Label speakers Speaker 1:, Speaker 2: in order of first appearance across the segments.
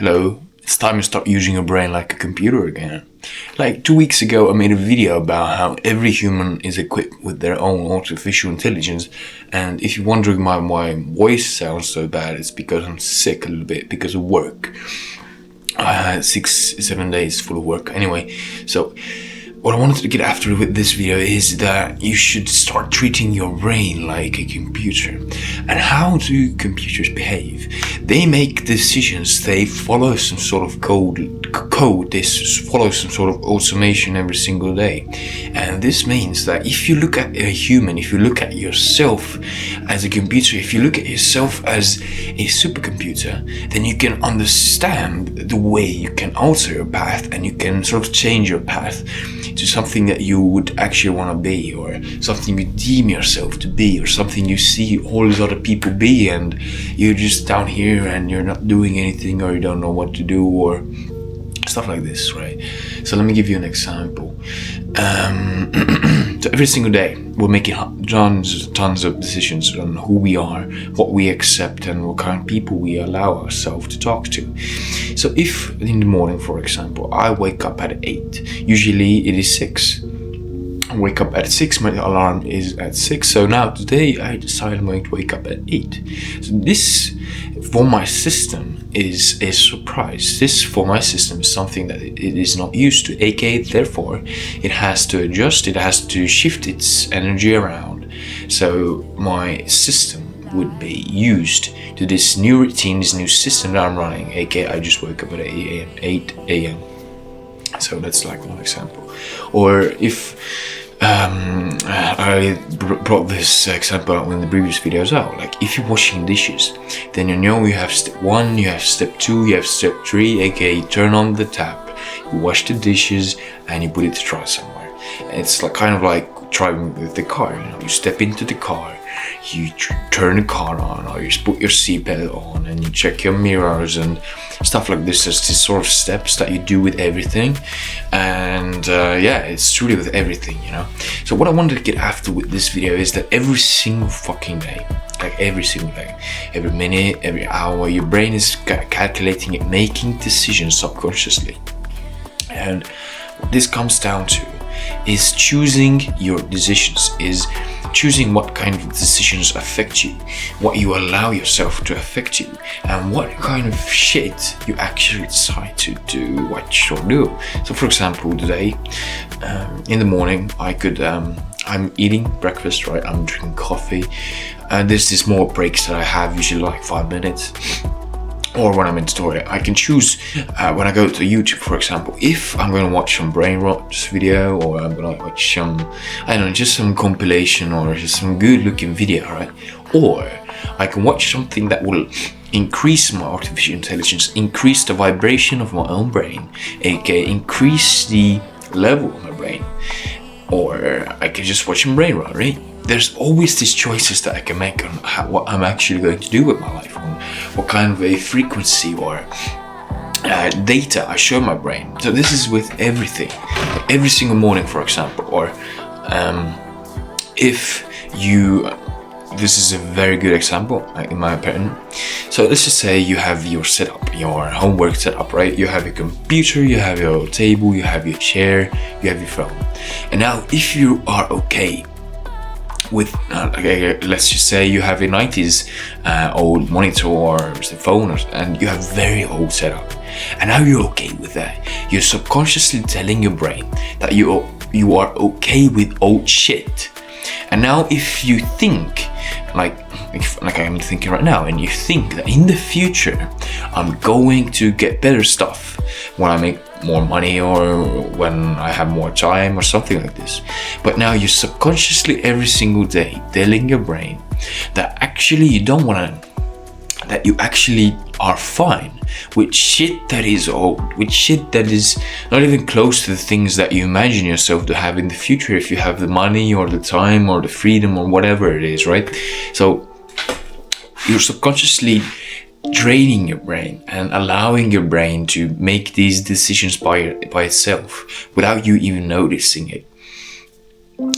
Speaker 1: Hello, it's time to start using your brain like a computer again. Like 2 weeks ago I made a video about how every human is equipped with their own artificial intelligence, and if you're wondering why my voice sounds so bad, it's because I'm sick a little bit because of work. I had 6-7 days full of work anyway, so what I wanted to get after with this video is that you should start treating your brain like a computer. And how do computers behave? They make decisions, they follow some sort of code, they follow some sort of automation every single day. And this means that if you look at a human, if you look at yourself as a computer, if you look at yourself as a supercomputer, then you can understand the way you can alter your path and you can sort of change your path to something that you would actually want to be, or something you deem yourself to be, or something you see all these other people be and you're just down here and you're not doing anything, or you don't know what to do, or stuff like this, right? So let me give you an example. So every single day we're making tons of decisions on who we are, what we accept, and what kind of people we allow ourselves to talk to. So if in the morning, for example, I wake up at 8, usually it is 6. I wake up at 6, my alarm is at 6, so now today I decided I'm going to wake up at 8. So this, for my system, is a surprise. This, for my system, is something that it is not used to, aka therefore it has to adjust, it has to shift its energy around. So my system would be used to this new routine, this new system that I'm running, aka I just woke up at 8 a.m. So that's like one example. Or if I brought this example out in the previous videos out, like if you're washing dishes, then you know you have step 1, you have step 2, you have step 3, aka you turn on the tap, you wash the dishes and you put it to dry somewhere. It's like kind of like driving with the car, you know, you step into the car, you turn the car on, or you put your seatbelt on and you check your mirrors and stuff like this. There's these sort of steps that you do with everything, and yeah, it's truly with everything, you know. So what I wanted to get after with this video is that every single fucking day, like every single day, every minute, every hour, your brain is calculating it, making decisions subconsciously. And what this comes down to is choosing your decisions, is choosing what kind of decisions affect you, what you allow yourself to affect you, and what kind of shit you actually decide to do, watch, or do. So for example, today, in the morning, I'm eating breakfast, right? I'm drinking coffee, and there's this more breaks that I have, usually like 5 minutes. Or when I'm in the toilet, I can choose when I go to YouTube, for example, if I'm going to watch some brain rot video, or I'm going to watch some, I don't know, just some compilation or just some good looking video, right? Or I can watch something that will increase my artificial intelligence, increase the vibration of my own brain, aka increase the level of my brain. Or I can just watch some brain rot, right? There's always these choices that I can make on what I'm actually going to do with my life, on what kind of a frequency or data I show my brain. So this is with everything, like every single morning, for example. Or if you, this is a very good example, in my opinion. So let's just say you have your setup, your homework setup, right? You have your computer, you have your table, you have your chair, you have your phone. And now if you are okay with, let's just say you have a 90s old monitor or the phone, and you have very old setup, and now you're okay with that. You're subconsciously telling your brain that you are okay with old shit. And now if you think, like I'm thinking right now, and you think that in the future I'm going to get better stuff when I make more money, or when I have more time, or something like this. But now you're subconsciously every single day telling your brain that actually you don't want to, that you actually are fine with shit that is old, with shit that is not even close to the things that you imagine yourself to have in the future, if you have the money or the time or the freedom or whatever it is, right? So you're subconsciously draining your brain and allowing your brain to make these decisions by itself without you even noticing it.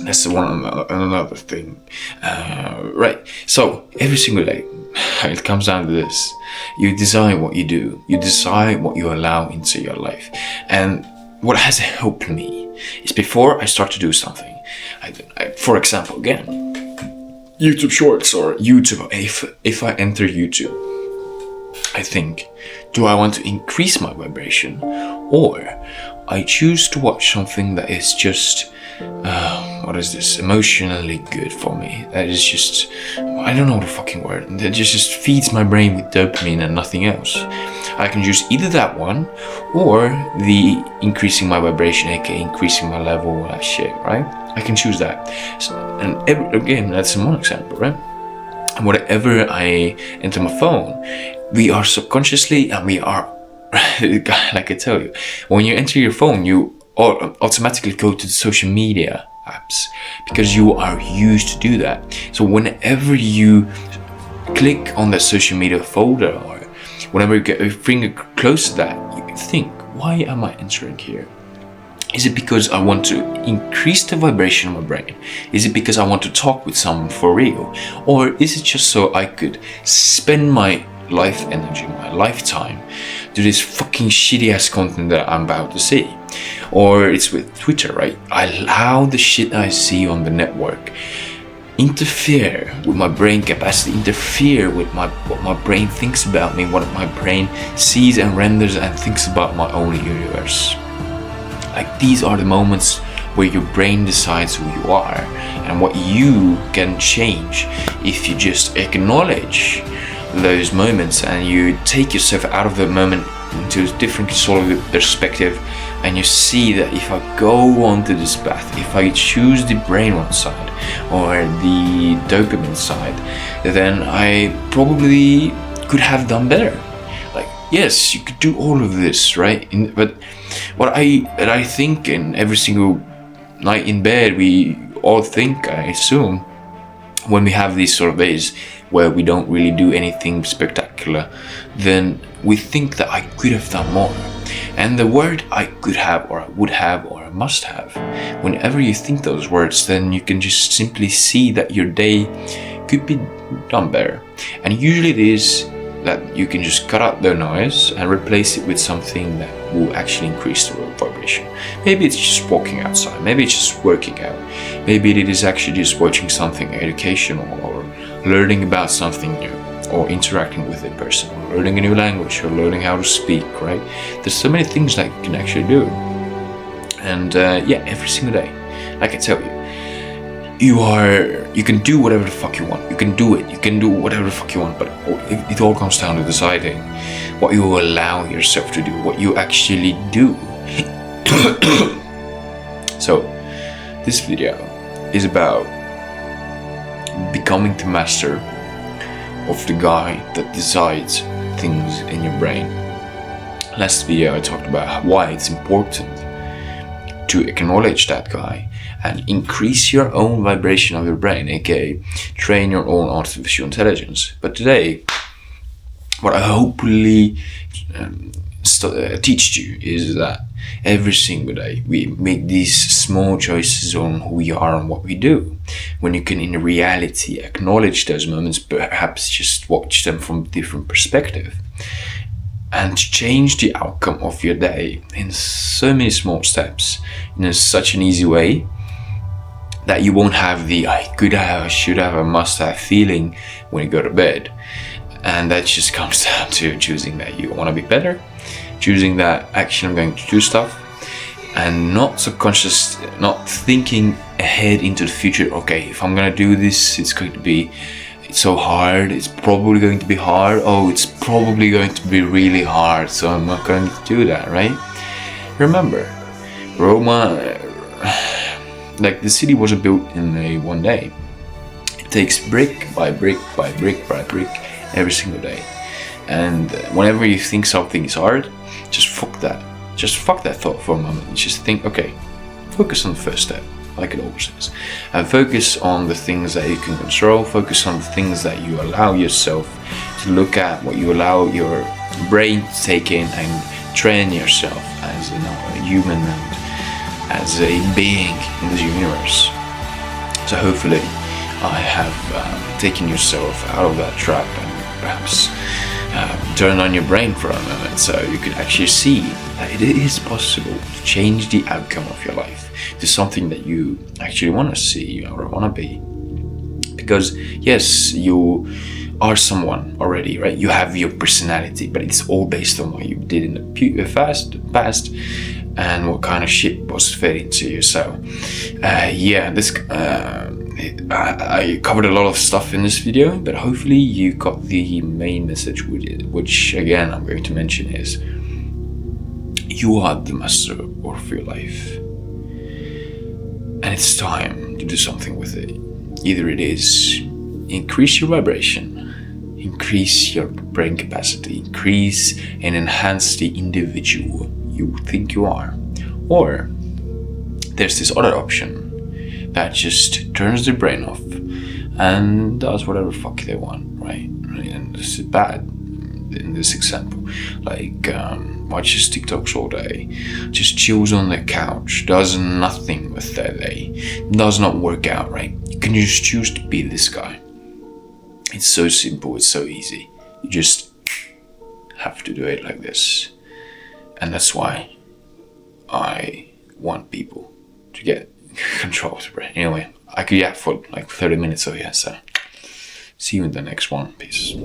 Speaker 1: That's another thing, right? So every single day, it comes down to this. You decide what you do. You decide what you allow into your life. And what has helped me is before I start to do something, for example, again, YouTube Shorts or YouTube. If I enter YouTube, I think, do I want to increase my vibration, or I choose to watch something that is just emotionally good for me. That is just, I don't know the fucking word. That just feeds my brain with dopamine and nothing else. I can choose either that one or the increasing my vibration, aka increasing my level, that shit, right? I can choose that. So, and again, that's one example, right? And whatever I enter my phone, we are subconsciously, and we are, like I tell you, when you enter your phone, you automatically go to the social media apps because you are used to do that. So whenever you click on that social media folder, or whenever you get your finger close to that, you think, why am I entering here? Is it because I want to increase the vibration of my brain? Is it because I want to talk with someone for real? Or is it just so I could spend my life energy, my lifetime, to this fucking shitty ass content that I'm about to see? Or it's with Twitter, right? I allow the shit I see on the network interfere with my brain capacity, interfere with what my brain thinks about me, what my brain sees and renders and thinks about my own universe. Like, these are the moments where your brain decides who you are and what you can change if you just acknowledge those moments and you take yourself out of the moment into a different sort of perspective, and you see that if I go onto this path, if I choose the brainwave side or the dopamine side, then I probably could have done better. Like, yes, you could do all of this, right? But what I think in every single night in bed, we all think, I assume, when we have these sort of days where we don't really do anything spectacular, then we think that I could have done more. And the word I could have, or I would have, or I must have, whenever you think those words, then you can just simply see that your day could be done better. And usually it is that you can just cut out the noise and replace it with something that will actually increase the vibration. Maybe it's just walking outside, maybe it's just working out, maybe it is actually just watching something educational, or learning about something new, or interacting with a person, or learning a new language, or learning how to speak, right? There's so many things that you can actually do. And every single day, like I tell you, you can do whatever the fuck you want. You can do it. You can do whatever the fuck you want. But it all comes down to deciding what you allow yourself to do, what you actually do. So, this video is about becoming the master of the guy that decides things in your brain. Last video I talked about why it's important to acknowledge that guy and increase your own vibration of your brain, aka train your own artificial intelligence. But today, what I hopefully teach you is that every single day we make these small choices on who we are and what we do, when you can in reality acknowledge those moments, perhaps just watch them from a different perspective, and change the outcome of your day in so many small steps in such an easy way that you won't have the I could have, I should have, I must have feeling when you go to bed. And that just comes down to choosing that you want to be better, choosing that actually I'm going to do stuff, and not subconscious, not thinking ahead into the future. Okay, if I'm going to do this, it's so hard, it's probably going to be hard, oh, it's probably going to be really hard, so I'm not going to do that, right? Remember, Roma, like the city wasn't built in one day. It takes brick by brick by brick by brick every single day. And whenever you think something is hard, just fuck that thought for a moment and just think, okay, focus on the first step, like it always is, and focus on the things that you can control, focus on the things that you allow yourself to look at, what you allow your brain to take in, and train yourself as a human and as a being in this universe. So hopefully I have taken yourself out of that trap and perhaps turn on your brain for a moment so you can actually see that it is possible to change the outcome of your life to something that you actually want to see or want to be. Because yes, you are someone already, right? You have your personality, but it's all based on what you did in the past and what kind of shit was fed into you. So I covered a lot of stuff in this video, but hopefully you got the main message with it, which again I'm going to mention is you are the master of your life, and it's time to do something with it. Either it is increase your vibration, increase your brain capacity, increase and enhance the individual you think you are, or there's this other option that just turns their brain off and does whatever fuck they want, right? And this is bad in this example, like watches TikToks all day, just chills on the couch, does nothing with their day, does not work out, right? You can just choose to be this guy. It's so simple, it's so easy. You just have to do it like this. And that's why I want people to get control of the brain. Anyway, I could for like 30 minutes over here, so see you in the next one. Peace.